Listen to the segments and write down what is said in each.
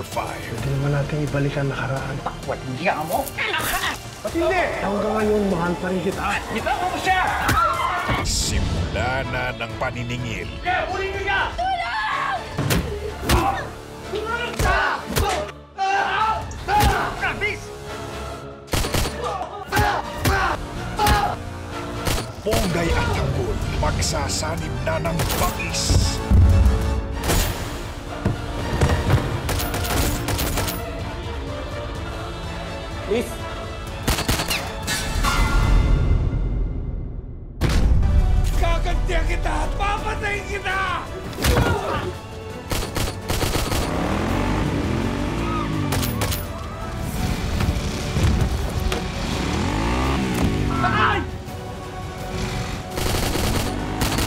number 5. Hindi naman natin ibalik ang nakaraan. Takwat niya mo! Ba't hindi? Hanggang ngayon, mahal pa rin kita. Kita mo siya! Simula na ng paniningil. Kaya, huli niya! Tulong! Tulong ka! Travis! Ponggay at tanggol, magsasanib na ng bangis. Please. Kagantihan kita! Papatayin kita!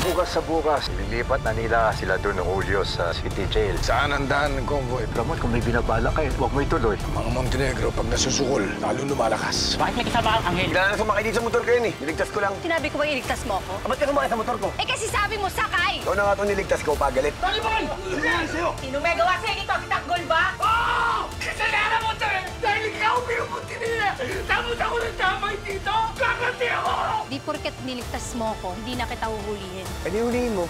Bukas sa bukas, lilipat na nila sila doon ng Julio sa City Jail. Saan ang daan ng convoy? Ramon, kung may binabala kayo, huwag mo ituloy. Mga Montenegro, pag nasusukol, lalo lumalakas. Bakit may kasama ang anghel? Hindi na sumakay dito sa motor ko yun eh. Niligtas ko lang. Sinabi ko ba iligtas mo ako? Ba't ka sumakay sa motor ko? Eh kasi sabi mo sakay! Ikaw na nga ito niligtas ko, pagalit. Talibay! Hindi sa'yo! Sino may gawa sa'yo ito? Kitanggol ba? Oo! Kasalanan mo ito eh! Dahil ikaw pinupunti nila! Tapos ako nagtamay dito! Kakanti ako! Di porket niligtas mo ako, hindi na kita huhulihin. Pwede huliin mo.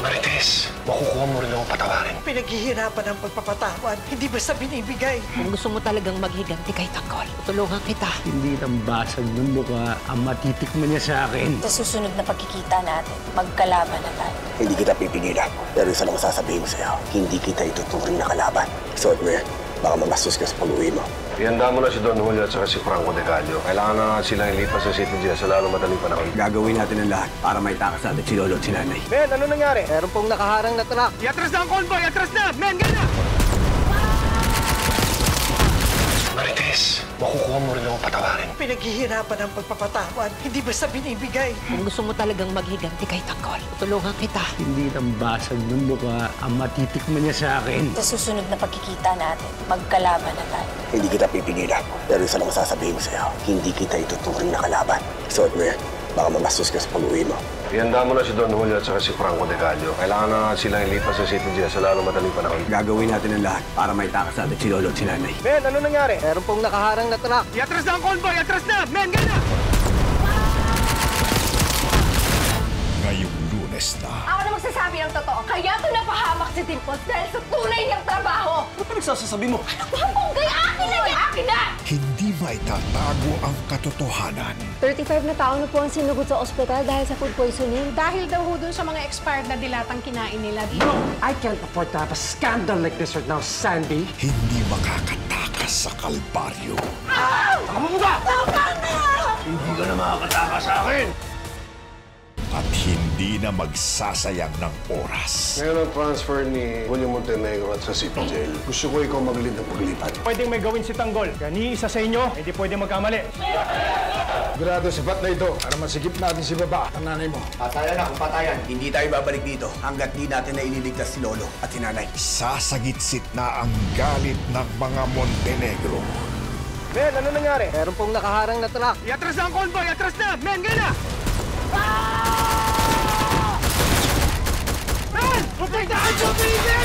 Marites, makukuha mo rin akong patawarin. Pinaghihirapan ang pagpapatawad. Hindi basta binibigay. Kung gusto mo talagang maghiganti kay Tanggol, tutulungan kita. Hindi tambasag ng mukha ang matitikman niya sa akin. Sa susunod na pagkikita natin, magkalaban na tayo. Hindi kita pipigilan. Pero isa lang sasabihin ko sa'yo, hindi kita ituturing na kalaban. Suot mo yan. Baka mamastos ka sa pag-uwi mo. Ihanda mo na si Don Julio at saka si Franco de Gallo. Kailangan na silang ilipas sa City Jail sa lalong madaling panahon. Gagawin natin ang lahat para may takas natin si Lolo at si Nanay. Ben, ano nangyari? Meron pong nakaharang na truck. Iatras na ang convoy! Iatras na! Men, gana! Marites, makukuha mo rin akong patawarin. Pinaghihirapan ang pagpapatawad. Hindi basta binibigay. Kung gusto mo talagang maghiganti kay Tanggol, tutulungan kita. Hindi tambasag ng mukha ang matitikman niya sa akin. Sa susunod na pagkikita natin, magkalaban na tayo. Hindi kita pipigilan. Pero isa lang sasabihin ko sa'yo, hindi kita ituturing na kalaban. Suot mo yan. Baka mamastos ka sa pag-uwi mo. Ihanda mo na si Don Julio at saka si Franco de Gallo. Kailangan na silang ilipas sa City Jail sa lalong madaling panahon. Gagawin natin ang lahat para may takas natin si Lolo at si Nanay. Ben, ano nangyari? Meron pong nakaharang na truck. Iatras na ang convoy! Iatras na! Men, gana! Ngayong Lunes na, Ako na magsasabi ng totoo, kaya ko napahamak si Dimples dahil sa tunay niyang trabaho. Ano pa nagsasabi mo? Ponggay, akin na yan! Akin na! hindi maitatago ang katotohanan. 35 na tao na po ang sinugod sa ospital dahil sa food poisoning. Dahil daw ho dun sa mga expired na dilatang kinain nila. I can't afford to have a scandal like this right now, Sandy. Hindi makakatakas sa kalbaryo. Hindi ka na makakatakas sa akin! At hindi na magsasayang ng oras. Ngayon ang transfer ni Julio Montenegro at sa City Jail. Gusto ko ikaw mag-lead ng paglipat. Pwedeng may gawin si Tanggol. Kaya ni isa sa inyo, hindi pwede magkamali. Grado sapat na ito para masigip natin si baba, ang nanay mo. Patayan na kung patayan. Hindi tayo babalik dito hanggat di natin na ililigtas si Lolo at si Nanay. Sasagitsit na ang galit ng mga Montenegro. Ben, ano nangyari? Meron pong nakaharang na truck. Iatras na ang convoy! Iatras na! Men, gana! Men! Protektahan siyo, Peter!